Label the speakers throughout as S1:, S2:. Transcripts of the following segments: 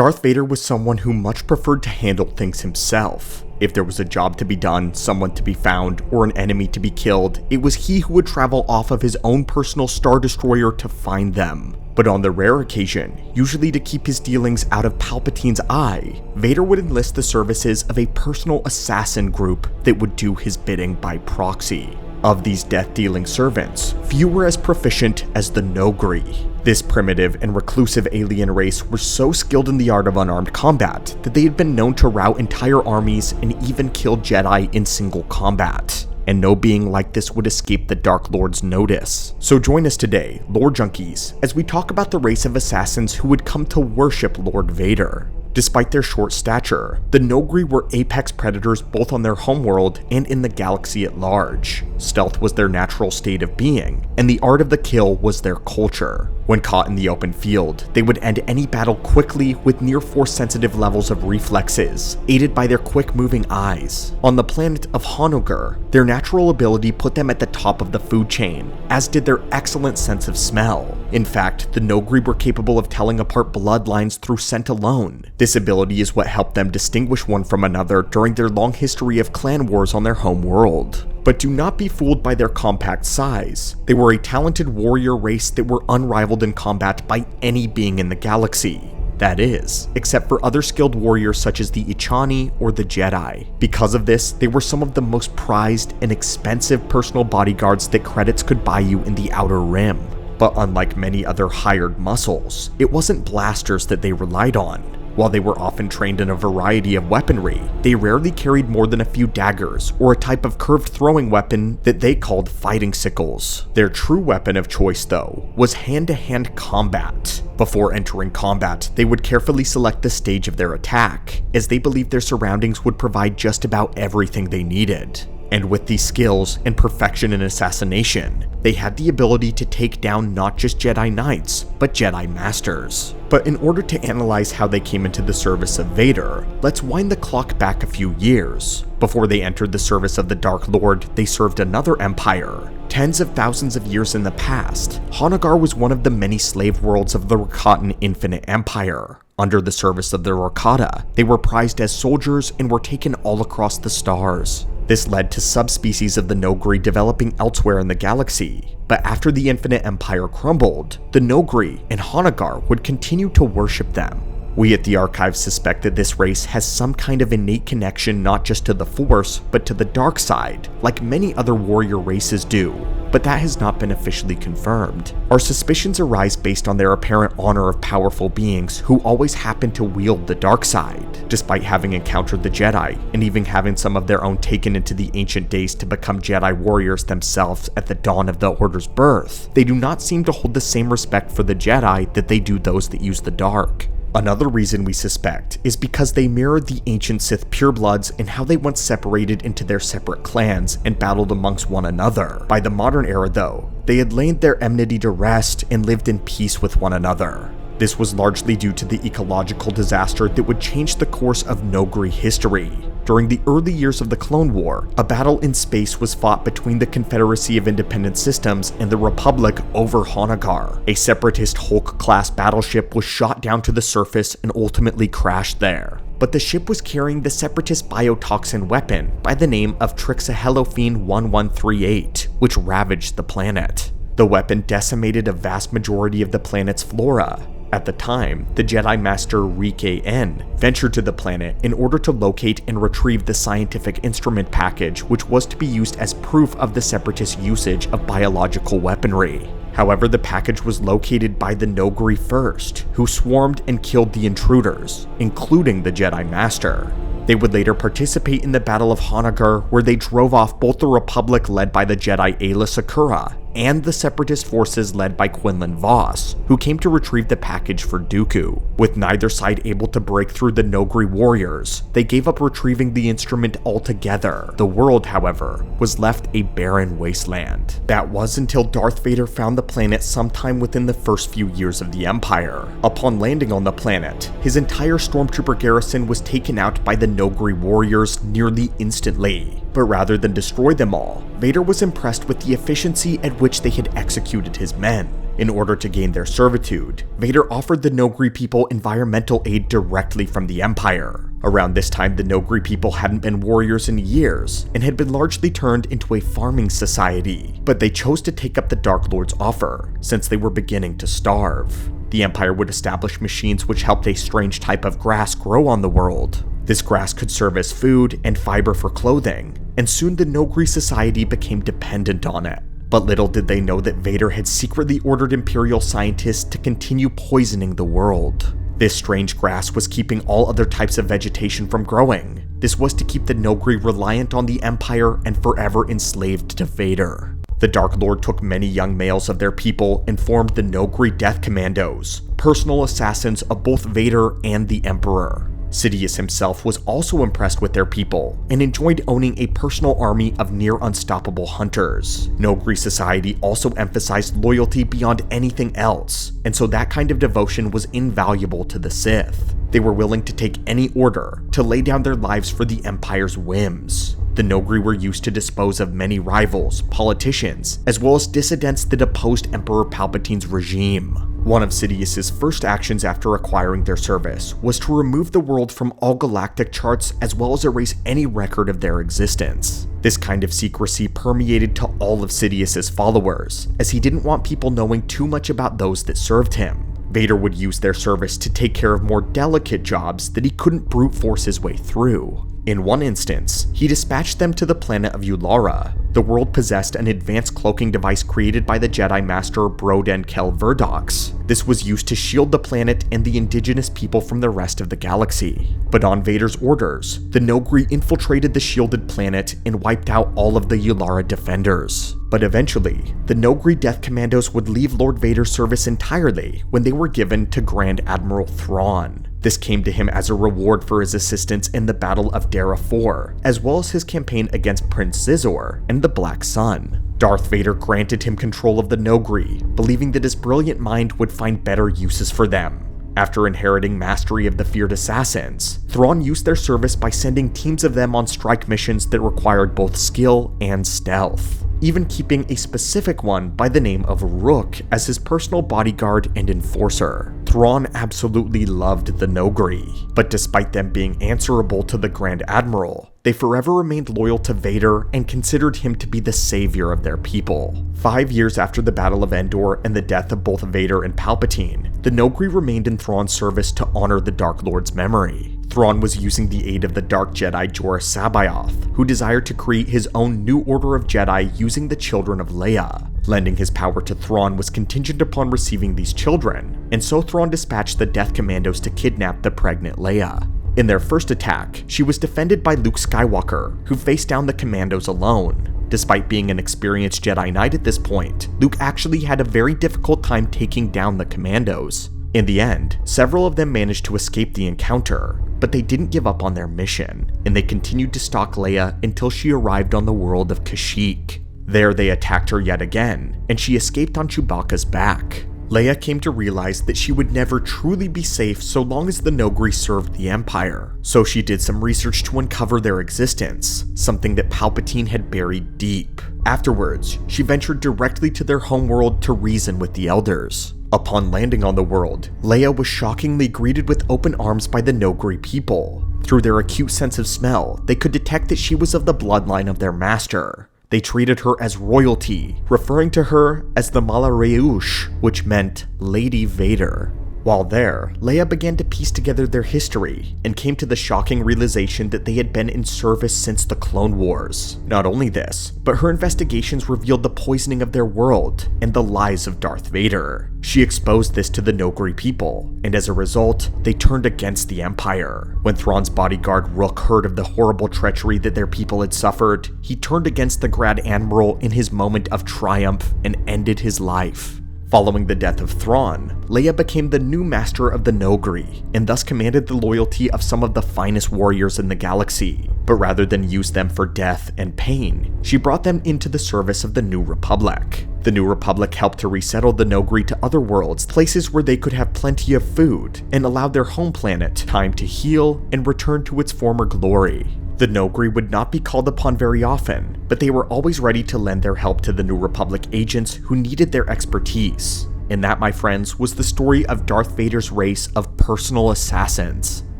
S1: Darth Vader was someone who much preferred to handle things himself. If there was a job to be done, someone to be found, or an enemy to be killed, it was he who would travel off of his own personal Star Destroyer to find them. But on the rare occasion, usually to keep his dealings out of Palpatine's eye, Vader would enlist the services of a personal assassin group that would do his bidding by proxy. Of these death-dealing servants, few were as proficient as the Noghri. This primitive and reclusive alien race were so skilled in the art of unarmed combat that they had been known to rout entire armies and even kill Jedi in single combat. And no being like this would escape the Dark Lord's notice. So join us today, lore junkies, as we talk about the race of assassins who would come to worship Lord Vader. Despite their short stature, the Noghri were apex predators both on their homeworld and in the galaxy at large. Stealth was their natural state of being, and the art of the kill was their culture. When caught in the open field, they would end any battle quickly with near-force sensitive levels of reflexes, aided by their quick-moving eyes. On the planet of Noghri, their natural ability put them at the top of the food chain, as did their excellent sense of smell. In fact, the Noghri were capable of telling apart bloodlines through scent alone. This ability is what helped them distinguish one from another during their long history of clan wars on their home world. But do not be fooled by their compact size. They were a talented warrior race that were unrivaled in combat by any being in the galaxy. That is, except for other skilled warriors such as the Ichani or the Jedi. Because of this, they were some of the most prized and expensive personal bodyguards that credits could buy you in the Outer Rim. But unlike many other hired muscles, it wasn't blasters that they relied on. While they were often trained in a variety of weaponry, they rarely carried more than a few daggers or a type of curved throwing weapon that they called fighting sickles. Their true weapon of choice, though, was hand-to-hand combat. Before entering combat, they would carefully select the stage of their attack, as they believed their surroundings would provide just about everything they needed. And with these skills and perfection in assassination, they had the ability to take down not just Jedi Knights, but Jedi Masters. But in order to analyze how they came into the service of Vader, let's wind the clock back a few years. Before they entered the service of the Dark Lord, they served another empire. Tens of thousands of years in the past, Noghri was one of the many slave worlds of the Rakatan Infinite Empire. Under the service of the Rakata, they were prized as soldiers and were taken all across the stars. This led to subspecies of the Noghri developing elsewhere in the galaxy. But after the Infinite Empire crumbled, the Noghri and Noghri would continue to worship them. We at the Archive suspect that this race has some kind of innate connection not just to the Force, but to the dark side, like many other warrior races do. But that has not been officially confirmed. Our suspicions arise based on their apparent honor of powerful beings who always happen to wield the dark side. Despite having encountered the Jedi, and even having some of their own taken into the ancient days to become Jedi warriors themselves at the dawn of the Order's birth, they do not seem to hold the same respect for the Jedi that they do those that use the dark. Another reason we suspect is because they mirrored the ancient Sith purebloods and how they once separated into their separate clans and battled amongst one another. By the modern era though, they had laid their enmity to rest and lived in peace with one another. This was largely due to the ecological disaster that would change the course of Noghri history. During the early years of the Clone War, a battle in space was fought between the Confederacy of Independent Systems and the Republic over Noghri. A separatist Hulk-class battleship was shot down to the surface and ultimately crashed there. But the ship was carrying the separatist biotoxin weapon by the name of Trixahelophene 1138, which ravaged the planet. The weapon decimated a vast majority of the planet's flora. At the time, the Jedi Master Rike N ventured to the planet in order to locate and retrieve the scientific instrument package which was to be used as proof of the Separatist usage of biological weaponry. However, the package was located by the Noghri first, who swarmed and killed the intruders, including the Jedi Master. They would later participate in the Battle of Noghri, where they drove off both the Republic led by the Jedi Aayla Secura and the Separatist forces led by Quinlan Vos, who came to retrieve the package for Dooku. With neither side able to break through the Noghri warriors, they gave up retrieving the instrument altogether. The world, however, was left a barren wasteland. That was until Darth Vader found the planet sometime within the first few years of the Empire. Upon landing on the planet, his entire stormtrooper garrison was taken out by the Noghri warriors nearly instantly. But rather than destroy them all, Vader was impressed with the efficiency at which they had executed his men. In order to gain their servitude, Vader offered the Noghri people environmental aid directly from the Empire. Around this time, the Noghri people hadn't been warriors in years and had been largely turned into a farming society, but they chose to take up the Dark Lord's offer since they were beginning to starve. The Empire would establish machines which helped a strange type of grass grow on the world. This grass could serve as food and fiber for clothing, and soon the Noghri society became dependent on it. But little did they know that Vader had secretly ordered Imperial scientists to continue poisoning the world. This strange grass was keeping all other types of vegetation from growing. This was to keep the Noghri reliant on the Empire and forever enslaved to Vader. The Dark Lord took many young males of their people and formed the Noghri Death Commandos, personal assassins of both Vader and the Emperor. Sidious himself was also impressed with their people and enjoyed owning a personal army of near unstoppable hunters. Noghri society also emphasized loyalty beyond anything else, and so that kind of devotion was invaluable to the Sith. They were willing to take any order, to lay down their lives for the Empire's whims. The Noghri were used to dispose of many rivals, politicians, as well as dissidents that opposed Emperor Palpatine's regime. One of Sidious's first actions after acquiring their service was to remove the world from all galactic charts as well as erase any record of their existence. This kind of secrecy permeated to all of Sidious's followers, as he didn't want people knowing too much about those that served him. Vader would use their service to take care of more delicate jobs that he couldn't brute force his way through. In one instance, he dispatched them to the planet of Ulara. The world possessed an advanced cloaking device created by the Jedi Master Bred and Kel Verdox. This was used to shield the planet and the indigenous people from the rest of the galaxy. But on Vader's orders, the Noghri infiltrated the shielded planet and wiped out all of the Ulara defenders. But eventually, the Noghri Death Commandos would leave Lord Vader's service entirely when they were given to Grand Admiral Thrawn. This came to him as a reward for his assistance in the Battle of Dara 4, as well as his campaign against Prince Zizor and the Black Sun. Darth Vader granted him control of the Noghri, believing that his brilliant mind would find better uses for them. After inheriting mastery of the feared assassins, Thrawn used their service by sending teams of them on strike missions that required both skill and stealth, even keeping a specific one by the name of Rook as his personal bodyguard and enforcer. Thrawn absolutely loved the Noghri, but despite them being answerable to the Grand Admiral, they forever remained loyal to Vader and considered him to be the savior of their people. 5 years after the Battle of Endor and the death of both Vader and Palpatine, the Noghri remained in Thrawn's service to honor the Dark Lord's memory. Thrawn was using the aid of the Dark Jedi Jorah Sabaoth, who desired to create his own new order of Jedi using the children of Leia. Lending his power to Thrawn was contingent upon receiving these children, and so Thrawn dispatched the Death Commandos to kidnap the pregnant Leia. In their first attack, she was defended by Luke Skywalker, who faced down the commandos alone. Despite being an experienced Jedi Knight at this point, Luke actually had a very difficult time taking down the commandos. In the end, several of them managed to escape the encounter, but they didn't give up on their mission, and they continued to stalk Leia until she arrived on the world of Kashyyyk. There they attacked her yet again, and she escaped on Chewbacca's back. Leia came to realize that she would never truly be safe so long as the Noghri served the Empire, so she did some research to uncover their existence, something that Palpatine had buried deep. Afterwards, she ventured directly to their homeworld to reason with the Elders. Upon landing on the world, Leia was shockingly greeted with open arms by the Noghri people. Through their acute sense of smell, they could detect that she was of the bloodline of their master. They treated her as royalty, referring to her as the Malareush, which meant Lady Vader. While there, Leia began to piece together their history and came to the shocking realization that they had been in service since the Clone Wars. Not only this, but her investigations revealed the poisoning of their world and the lies of Darth Vader. She exposed this to the Noghri people, and as a result, they turned against the Empire. When Thrawn's bodyguard Rook heard of the horrible treachery that their people had suffered, he turned against the Grand Admiral in his moment of triumph and ended his life. Following the death of Thrawn, Leia became the new master of the Noghri, and thus commanded the loyalty of some of the finest warriors in the galaxy. But rather than use them for death and pain, she brought them into the service of the New Republic. The New Republic helped to resettle the Noghri to other worlds, places where they could have plenty of food, and allowed their home planet time to heal and return to its former glory. The Noghri would not be called upon very often, but they were always ready to lend their help to the New Republic agents who needed their expertise. And that, my friends, was the story of Darth Vader's race of personal assassins.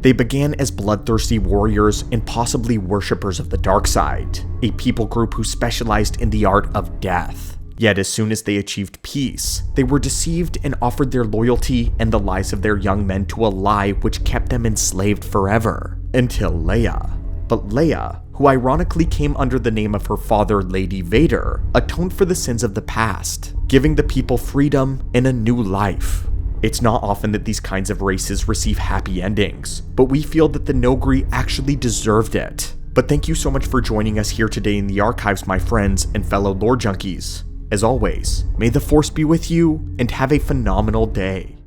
S1: They began as bloodthirsty warriors and possibly worshippers of the dark side, a people group who specialized in the art of death. Yet as soon as they achieved peace, they were deceived and offered their loyalty and the lives of their young men to a lie which kept them enslaved forever. Until Leia. But Leia, who ironically came under the name of her father, Lady Vader, atoned for the sins of the past, giving the people freedom and a new life. It's not often that these kinds of races receive happy endings, but we feel that the Noghri actually deserved it. But thank you so much for joining us here today in the archives, my friends and fellow lore junkies. As always, may the Force be with you, and have a phenomenal day.